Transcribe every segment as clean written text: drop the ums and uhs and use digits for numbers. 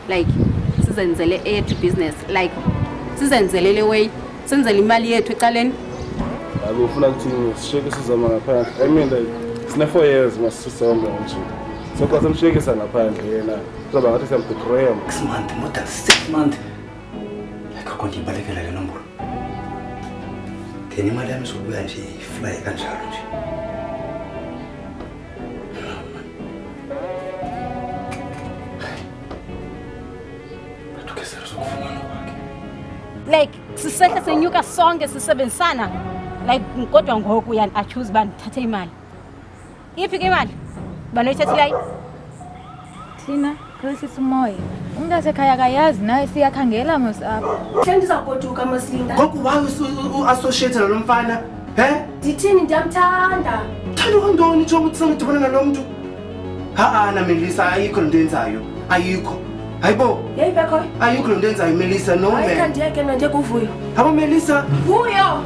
like sizenzele eyethu business like sizenzelele way senzele imali yethu ecaleni. Yabo ufuna ukuthini sisheke sizama ngaphandle. I mean like sine 4 years masisonke nje. So kwa samshekisa ngaphandle yena. Kuzoba ngathi siyambetray. 6 months, more than 6 months. Like akonto ibalekela le nombolo. Thina imali yami sokubuya nje ifly kanjalo nje. Like sisehla senyuka sonke sisebenzisana like kodwa ngoku yani accuse bani thathe imali. Iphi ke imali? Banoyithathile thina Khosisi Moyo. Umuntu asekhaya akayazi naye siyakhangela mos apha. Sendizagoduka Masilinda. Ngoku waye uassociate nalo mfana? Ndithini ndiyamthanda. Thanda kantoni nje ukuthi sengidibana nalo muntu? Na Melissa ayikho into enzayo. Ayikho. Hayibo. Yeyibekho. Ayikho into enzayo Melissa no man. Ayikhandiyeke mna nje kuvuyo. Habo Melissa. Vuyo.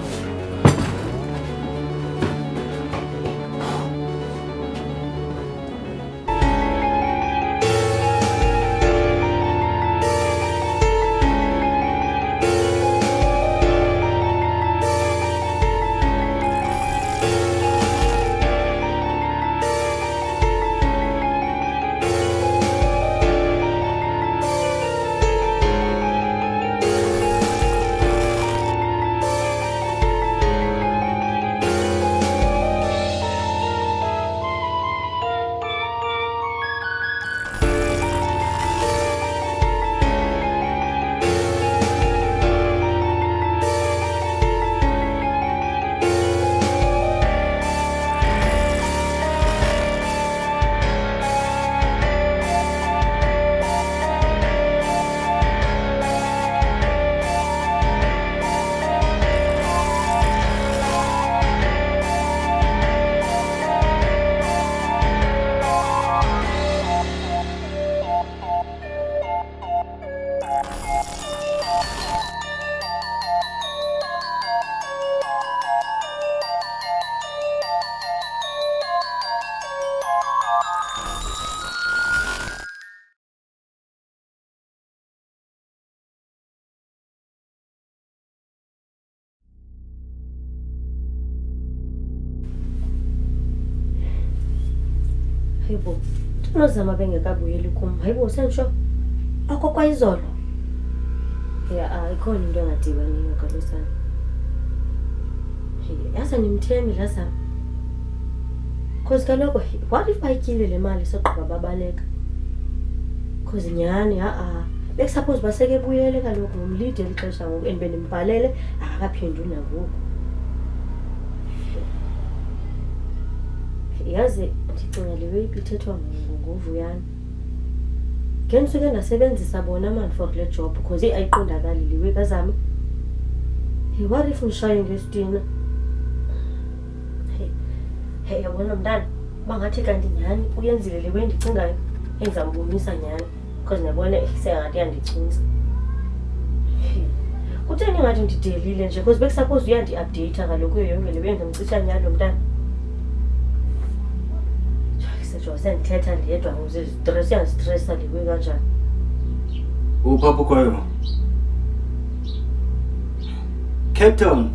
Hayibo, tunozama bengekabuyeli kum. Hayibo sensho. Akho kwayizolo. Ikhona into engadibani ngakalosana. Yaza nimthembi lazama. Cause kaloku what if bayityile le mali soqhuba babaleka? Cause nyani bekusuppose baseke buyele kaloku ngomlide lixesha ngoku enibembhalele akaphenduli nangoku. Yazi ndicinga lewe ipithethwa ngoVuyani. Ngenisuke ndasebenzisa bona man for le job because ayiqondakali liwe kazama. What if ngishaye ngestina? Hey yabona mntana bangathi kanti nyani uyenzile lewe ndicingayo engizambonisa nyani because nabona sengathi yandicinza. Kutheni ngathi ndidelile nje because bekusuppose uyandi-update kaloku yonke lewe ngimcisha nyani lo mntana. Sendithetha ndedwa ngizistress yandistressa liwe kanjani. Upapho kwayo. Cape Town.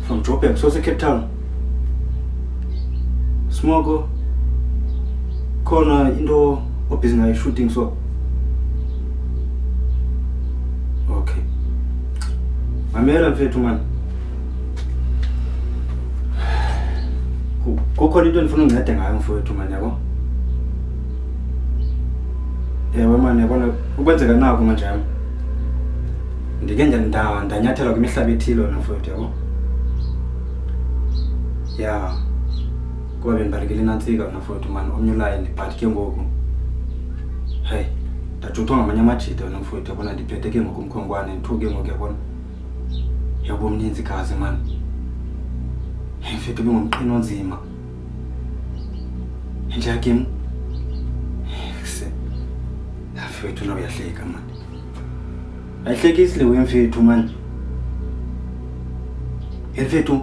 From Joburg, so Cape Town. Smogo. Khona into obhizi ngayo shooting so. Okay. Mamela mfethu man. Kukhona into endifuna ungincede ngayo mfowethu manje yabo. Ewe manje yabona ukwenzeka nako manje yami. Ndike ndanyathela kwimihlaba ethile wena mfowethu yabo. Ya. Kuba bendibalekile nantsika wena mfowethu manje omnye line but ke ngoku. Hey, ndajuthwa ngamanye amajita wena mfowethu yabona ndiphethe ke ngoku umkhongwane ndithuke ngoku yabona. Yabo mninzi kazi manje. Mfethu bengumqini onzima. Nje akim. Mfethu nawe uyahleka man. Ayihlekisile wemfethu man. Mfethu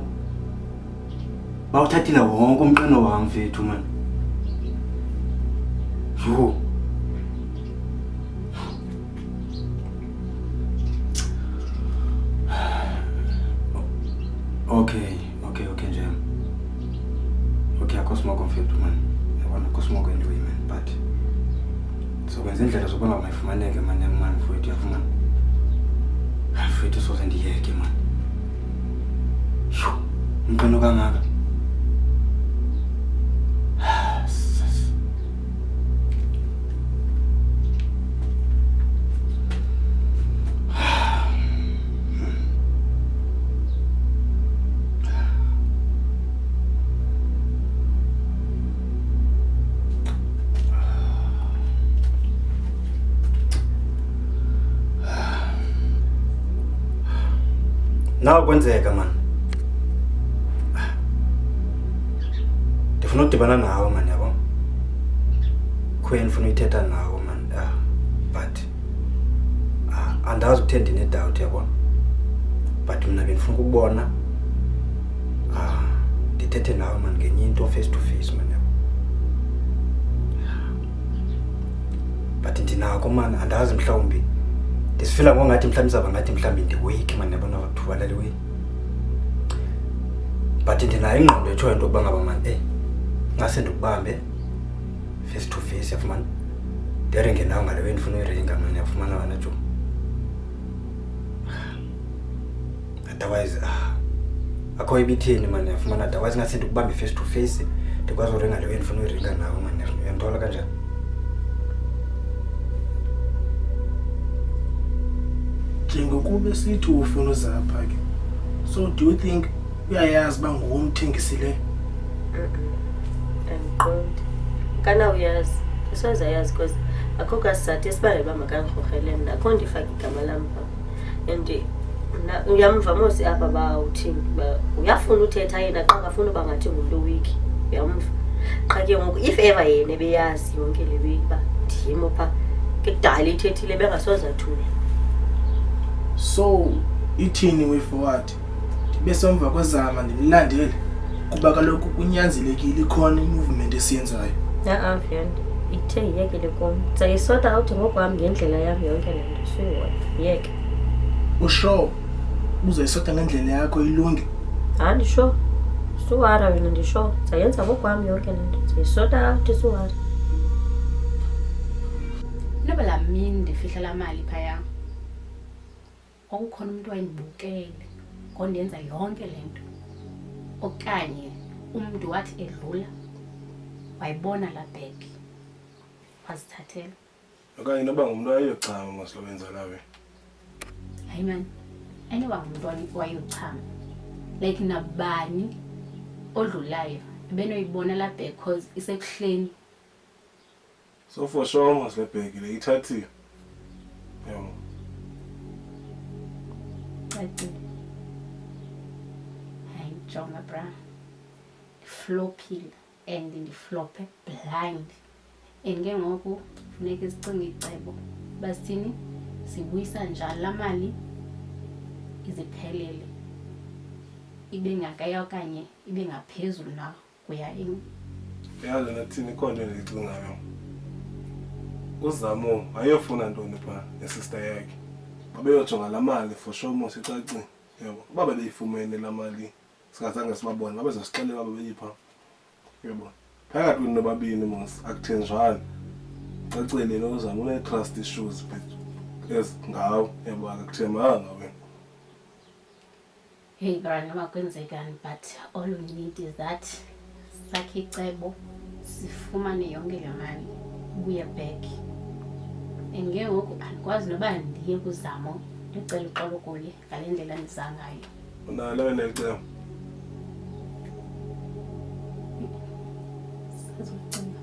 bawuthathile wonke umqino wami mfethu man. Yo. Okay, nje. Okay, akho smoke confirmed man. Yabona akho smoke anyway man, but so kwenza indlela zokubanga mayifumaneke man yamani mfowethu yafumana. Mfowethu soze ndiyeke man. Sho, mqono kangaka. Naw kwenzeka man. Ndifuna ukudibana nawe man yabo. Khwena ufuna uyithetha nawe man. But andazi ukuthenda ine doubt yabo. But mina benifuna ukubona. Ndithethe nawe man ngenye into face to face man yabo. But ndinako man andazi mhlawumbi. Ndisifila ngongathi mhlawumbi izaba ngathi mhlawumbi ndiweak man yabona bathuba lalewe. But ndinayo ingqondo etsho into kuba ngaba man ngase ndikubambe face to face yafumana. Ndiyarenge nawe ngalewe ndifuna uyiringa man yafumana wena jo. Otherwise akho ibithini man yafumana otherwise ngase ndikubambe face to face ndikwazi uringa lewe ndifuna uyiringa nawe man uyanthola kanjani. Njengokube sithi ufuna uzapha ke. So do you think uyayazi bangumthengisile? Andiqondi. Kana uyazi. Isoza yazi because akho kasizathu esibalelwa makangikhokhelele mina. Akho ndifaka igama lami pha. And uyamva mosi apha ba uthini ba uyafuna uthetha yena xa ngafuna uba ngathi ngumuntu weak. Uyamva. Xa ke ngoku if ever yena beyazi yonke le week ba ndimo pha ke kudala ithethile bengasoza thula. So ithini way forward? Bese emva kwezama ndililandele kuba kaloku kunyanzelekile ikhona imovement esiyenzayo. Friend. Ithe yekele kom. Sayisota out ngokwami ngendlela yami yonke lento. Sure. Yeke. Usho uzoyisota ngendlela yakho ilunge. Sure. Suwara wena ndisho. Sayenza ngokwami yonke lento. Sayisota out suwara. Noba la mini ndifihla la mali phaya. Okukhona umuntu wayendibukele kondenza yonke lento. Okanye umuntu wathi edlula wayibona la bag. Wasithathela. Okanye noba ngumuntu wayeyochama masilowenza lawe. Hayi man. Anyone umuntu wayeyochama. Like nabani odlulayo benoyibona la bag because isekuhleni. So for sure mos le bag le ithathiwe. Yebo. Hayi jonga bra. Flopil and in the flop blind. Enge ngoku funeka sicinge icebo. Basithini sibuyisa njalo la mali iziphelele. Ibe ngakaya okanye ibe ngaphezulu na kuya ini. Yazi nathini ikhona endicingayo. Uzamo ayofuna ntoni pha nesister yakhe. Babeyojonga la mali for sure mos icacile. Yebo. Baba beyifumene la mali. Sikazange sibabone babezosixelela babeyipha. Yebo. Phakathi kwenu nobabini mos akuthenjwana. Cacile lo uzama une trust issues but yes ngawo yebo akuthemanga wena. Hey brother noma kwenzekani but all we need is that sakhe icebo sifumane yonke le mali buye back. Enge ngoku alikwazi noba ndiye kuzamo ndicela uxolo kuye ngale ndlela ndiza ngayo. Unalo wena icebo. Sazocinga.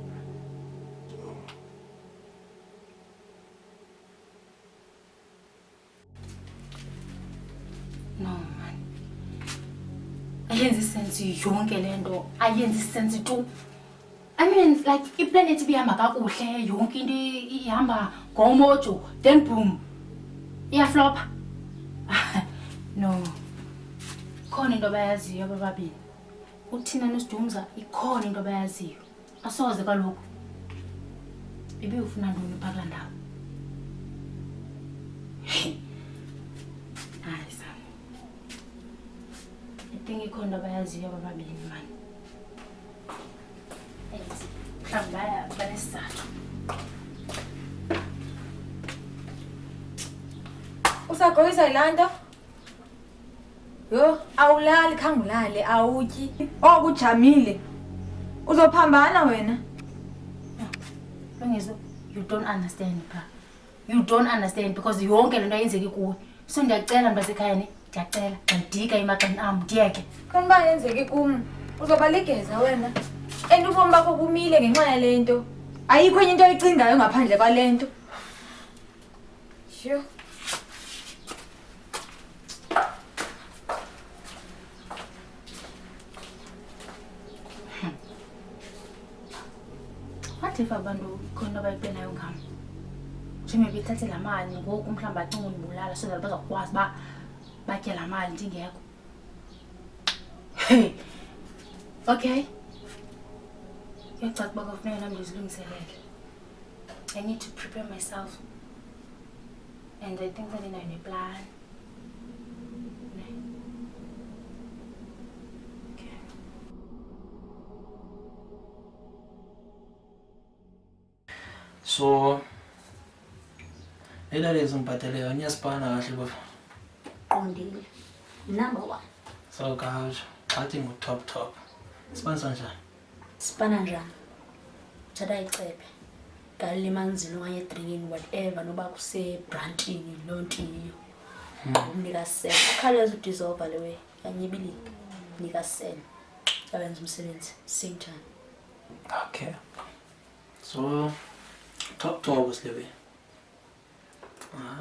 No man. Ayenzi sense yonke lento, ayenzi sense tu. I mean like iplanet ibihamba kakuhle yonke into ihamba ngomojo then boom. Iyaflop. No. Khona into bayaziyo ababili. Uthina nosidumza ikhona into bayaziyo. Asoze kaloku. Ebe ufuna ntoni phaa kulaa ndawo? Hayi sana. I think ikhona into abayaziyo ababili mani. Mhlawumbi banesizathu. Usagqokisa yilaa nto? Yho, awulali khange ulale, awutyi. Oku ujamile. Uzophambana wena. Lungiso, you don't understand pha. You don't understand because yonke lento ayenzeki kuwe. So ndiyacela mntasekhaya ne, ndiyacela. Ndidika emaqini am, ndiyeke. Khona uba yenzeki kum. Uzoba ligeza wena. And ubomi bakho kumile ngenxa yale nto. Ayikho enye into oyicingayo ngaphandle kwale nto. Sure. What if abantu khona abayipenayo ngam? Njengoba bethathe laa mali ngoku mhlawumbi bacinga undibulala so that bazawukwazi uba batye laa mali ndingekho. Hey, okay. Kuyacaca uba kufuneka nam ndizilungiselele. I need to prepare myself. And I think that ndinayo neplan. Okay. So ela lezo ngibhateleyo niyasipana kahle bof. Qondile. Number 1. So kahle athi ngu-top. Sipanisa njani? Sipana njani? Thatha icephe. Galela emanzini okanye edrinkini whatever noba kusebrantini loo nto yiyo. Umnika sen. Ukhawuleza udissolve le way. Yanyibilika. Nika sen. Abenza umsebenzi same time. Okay. So top sile.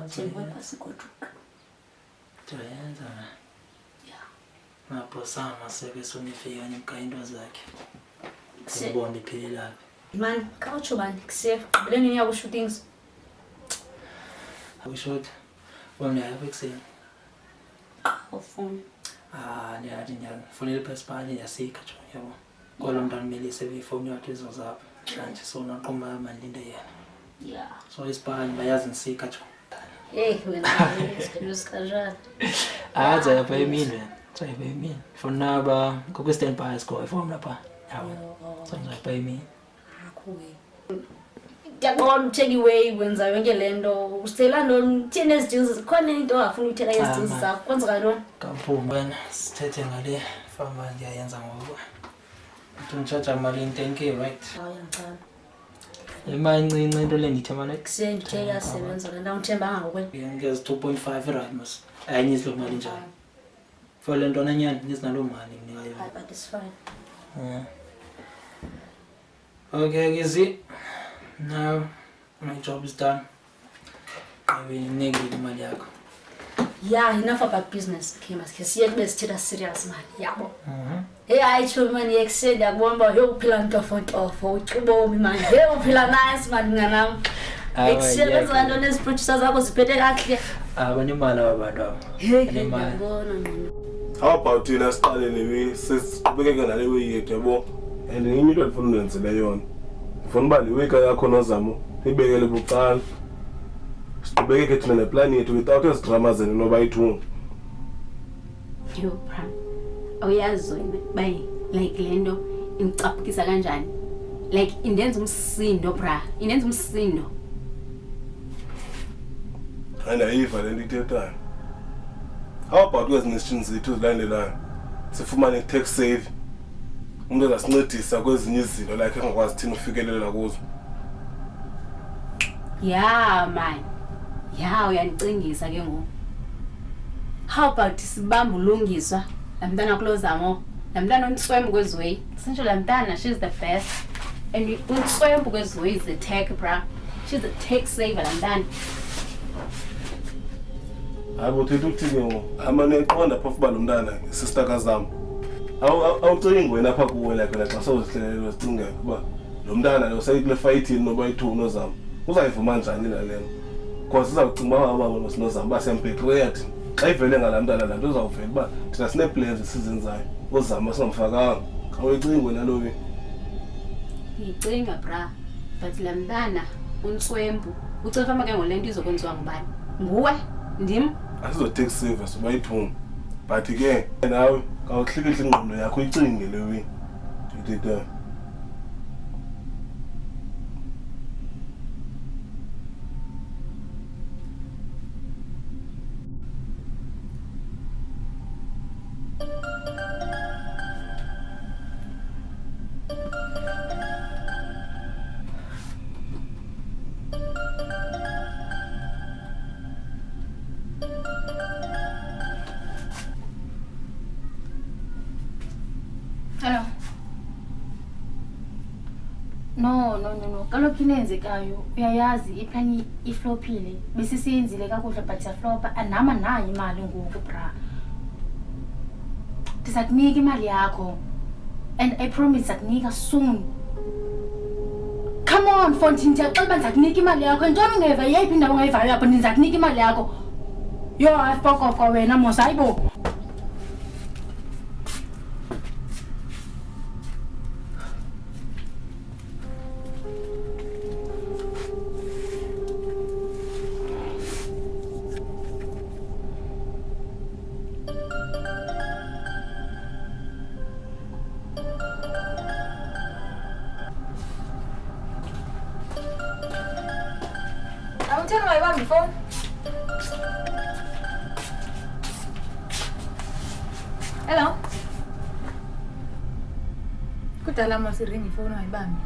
Njengoba sikoduka. Tuyenza. Yeah. Napho sama seke sonifika nimkainto zakhe. Sibone iphila. Man, kawutsho bani kusef. Gqibeleni niya ku-shootings. We should. Wona yabe kuseni. Awufuni. Ndiyathi ndiyafonela iphesipali yasika nje yabo. Kwalo mntwana Melise beyifoni yakhe izo zapha. Manje sona qoma mandilinde yena. Yeah. So isipani bayazi nisika nje. Hey, wena usikajana. Aza yapha emini. Sayipha emini. Fona ba ku standby score ifom lapha. Yabo. So ngiyapha emini. Ndiyabona uthenga iway wenza yonke le nto usithela ntoni utheni ezi deals zikhona into ongafuni uyithela ezi deals zakho kwenzeka ntoni Kaphuma wena sithethe ngale fama ndiyayenza ngoku nditshaja mali 10k right awuyangicala imali ncinci into le ndithi manje kuseni ndithe iyasebenza le nto awuthembanga ngokwena ngezi 2.5 rand mos ayinyizi lo mali njani for le nto nanyani nizinalo mali nginika yona but it's fine. Okay Gizzy, now my job is done. I will negate imali yakho. Yeah, enough about business. Okay, masikhe siye kube sithetha serious man. Yabo. Hey ayitsho mani yekuseni ndiyakubona uba hey uphila ntofo ucubomi man. Hey uphila nice man nganam. Ekusebenzisa ntoni ezi producers zakho ziphethe kakuhle. Banemali abantu abo. Hey ngiyabona mina. How about yena siqale lewe sesiqhubekeke nale way yethu yabo and enye into endifuna undenzele yona. Ndifuna uba le week yakho nozamo ibekele bucala. Siqhubekeke thina neplan yethu without ezi dramas noba yithunga. Yo bra. Awuyazi wena bayi like le nto ingicaphukisa kanjani. Like indenza umsindo bra. Indenza umsindo. Andayiva le nto ithethayo. How about kwezi nations zethu zilandelayo? Sifumane tax save. Umuntu azasincedisa kwezinye izinto like engakwazi thina ufikelela kuzo. Yeah man. Yeah uyanicingisa ke ngoku. How about sibamba ulungiswa? Lamntana kulozamo. Lamntana ontswembu kwezway. Sintsho lamntana she's the best. And untswembu kwezway is the tech bra. She's the tech saver lamntana. Hayi uthetha ukuthini ngoku? Amane eqonda phofu ba lo mntana sister kazamo. Awucingi wena apha kuwe like wena xa sowuzihlelela ucinga ukuba lo mntana lo sayikule fighting noba ithu nozamo. Uzayivuma njani nalena? Because uzawucinga uba ababo nosinozamo basempetreya thina. Xa ivele ngala mntana la nto uzawuvela uba thina sine-plans esizenzayo ozama singamfakanga. Awuyicingi wena lobi? Ngicinga bra. But lamntana unswembu ucefa make ngolento izokwenziwa ngubani nguwe ndim Asizo-take service bayiphume but ke nawe kawuhlikihla ingqondo yakho uyicinge le wini ndithetha Hello. No. Kaloku inenzekayo uyayazi iplani iflopile. Besisiyenzile kakuhle but yaflopa. Anama nayo imali ngoku bra. Ndiza kunika imali yakho. And I promise akunika soon. Come on, Fontin, ndiyaxela uba ndiza kunika imali yakho. Ntoni ungeva yeyiphi indawo ongayivayo apho ndiza kunika imali yakho. Yo, fuck off kwawena mos, hayibo. Tell me about my phone. Hello. Kudala masiringi phone ayibambi.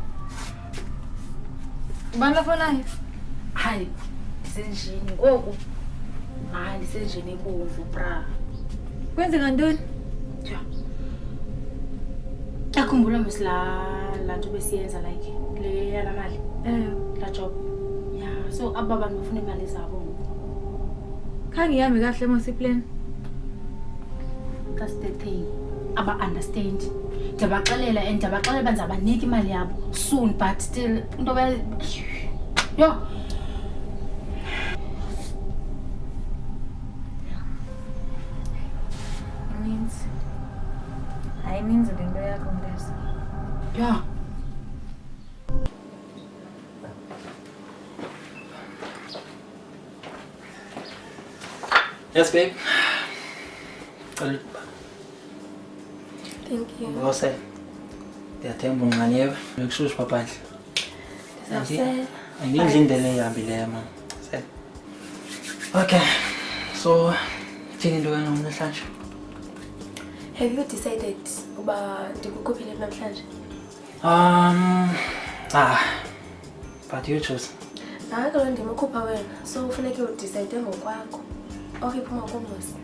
Ubani la phone ayi? Hayi, ndisenjini ngoku. Hayi, ndisenjini ebomvu bra. Kwenzeka ntoni? Ja. Akhumbula la nto besiyenza like le yala mali. La job. So aba bantu bafuna imali zabo ngoku. Khange yami kahle mosiplan. That's the thing. Aba understand. Ndiyabaxelela and ndiyabaxelela benza abanika imali yabo soon but still into yo. I means the ndio yako ndasa. Yeah. Yes, babe. Thank you. Ngose. Ndiyathemba unqanyewe. Ngikushusha paphandle. Ndizawusela. Angiyindlela ehambileyo mama. Sel. Okay. So, thini into wena namhlanje? Have you decided uba ndikukhuphile namhlanje? But you choose. Hayi kaloku ndimukhupha wena, so ufuneke udecide ngokwakho. Okay, phuma kumosi.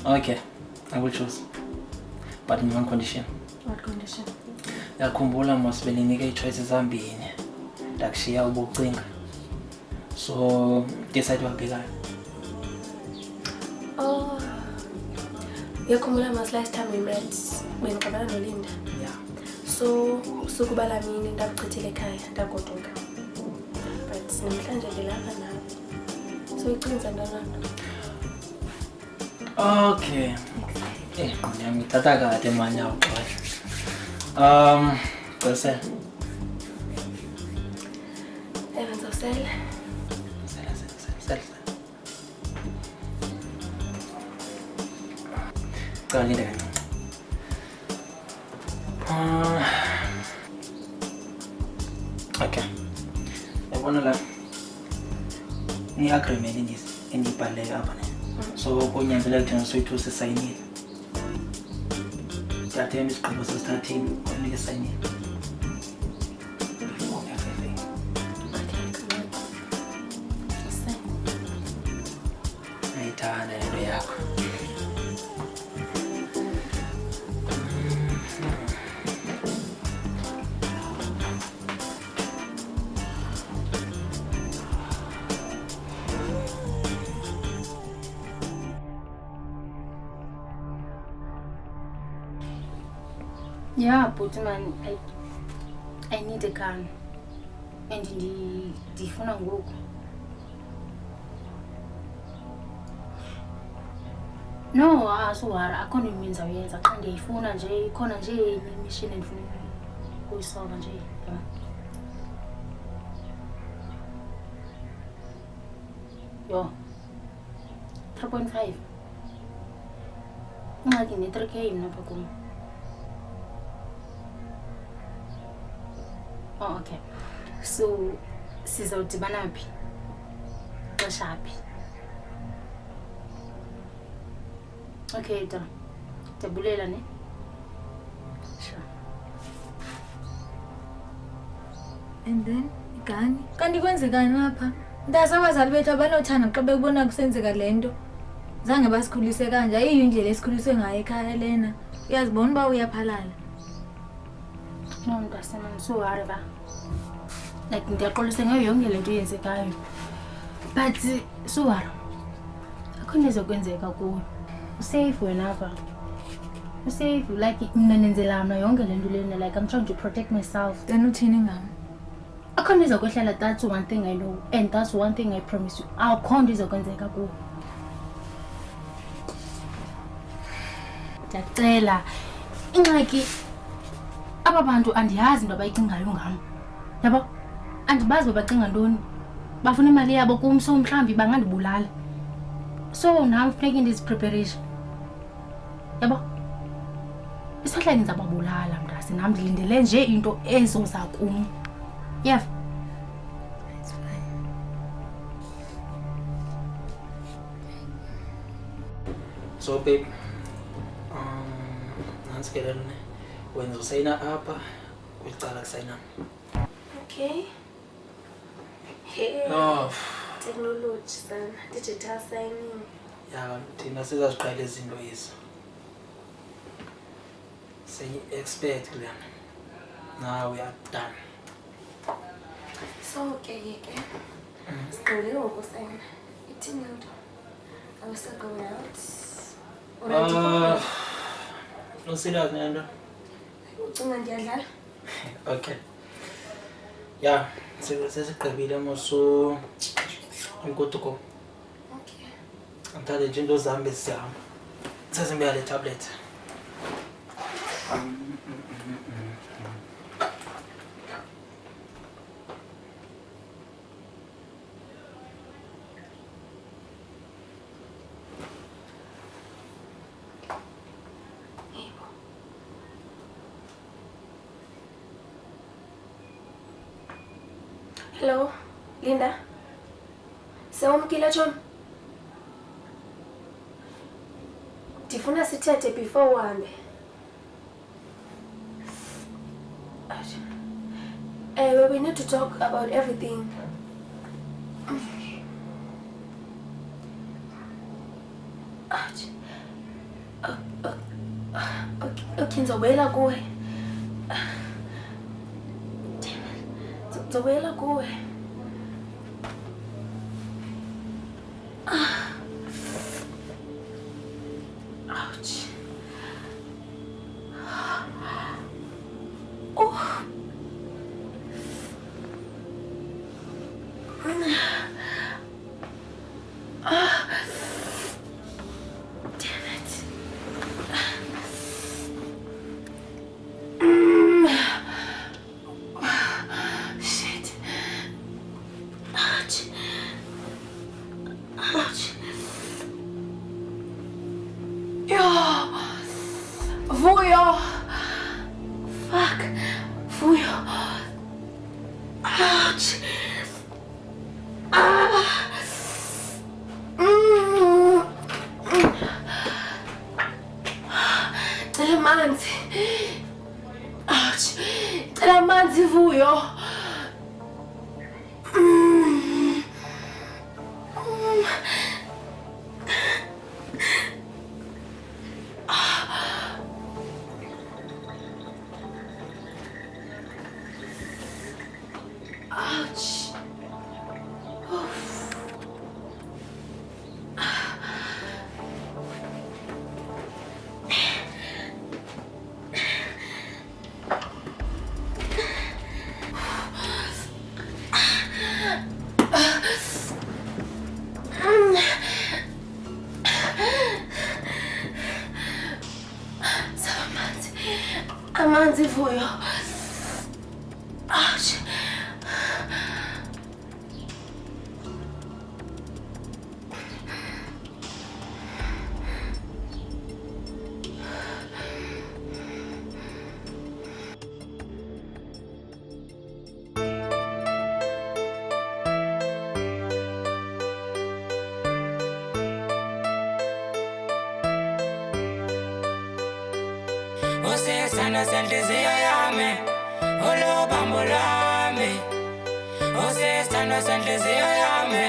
Okay. I will choose. But in one condition. What condition? Yakhumbula mos belinike i-choices zambini. Ndakushiya ubucinga. So, decide wabhekayo. Oh. Yakhumbula mas last time we met, bengiqabana noLinda. Yeah. So, usuku balamini ndakuchithile ekhaya, ndagoduka. But namhlanje ndilapha nawe. So iqinisa ntwana. Okay. Ngithatha kade manje awuxoxa. Cosel. Ngizosela. Sel. Kali ndeke. Okay. Yabona la. Ni agreement endibhale apha ne. So kunyanzeleka ukuthi soyithu sisayinile. Ndiyathemba isigqibo sesithathile kunike sayinile. Ayithanda into yakho. Yeah, but man, I need a gun. And ndifuna ngoku. No, asuwara akho means ayenza xa ndiyifuna nje ikhona nje imission endifuna ukuyisolve nje. Yo. 3.5. Ingxaki ne-3K mna apha kum. Oh, okay. So, sizawudibana phi? Xesha phi? Okay, da. Ndiyabulela ne? Sure. And then igani kanti kwenzekani lapha? Ndasa abazali bethu abanothanda xa bebona kusenzeka le nto. Zange basikhulise kanje, ayiyo indlela esikhuliswe ngayo ekhaya lena. Uyazibona uba uyaphalala. No, mntasemane, so-worry ba. Like ndiyaxolisa ngayo yonke le nto yenzekayo. But so-worry. Akho nto ezokwenzeka kuwe. Usafe wena apha. Usafe, like mna nenzela mna yonke le nto lena, like I'm trying to protect myself. Then uthini ngam? Akho nto ezokwehlela, that's one thing I know. And that's one thing I promise you. Akho nto ezokwenzeka kuwe. Ndiyacela. Ingxaki aba bantu andiyazi into abayicingayo ngam. Yabo? Andibazi bacinga ntoni. Bafuna imali yabo kum, so mhlawumbi bangandibulala. So nam funeka ndizipreparation. Yabo? Isahla ndizababulala mntase, nam ndilindele nje into ezoza kum. Yeah. It's fine. So babe, nansi ke lena wenza usayina apha kwicala kusayina. Okay. Hey. Oh, Technology sana. Digital signing. ya thina sizaziqala izinto ezi. Expect lena. Now we are done. So okay. Siqale ukusayina. Ithini into? Are we still going out? No serious nento. Ucinga ndiyadlala? Okay. Yeah, sesigqibile moso inkotuko. Okay. Ngithathe nje into zami bezihamba. Sezimbeya le tablet. Hello, Linda. Sewamkile John. Ndifuna sithethe before uhambe. We need to talk about everything. Okay, nzobuyela kuwe. Nzobuyela kuwe. Ouch. Oh. Damn it. Shit. Ouch. Ouch. Yo. Vuyo. Fuck. Vuyo. Ouch. Cela amanzi. Ouch. Cela amanzi Vuyo. Ouch. Amanzi Vuyo. Ouch. Osesana senhliziyo yami olobambo lwami Osesana senhliziyo yami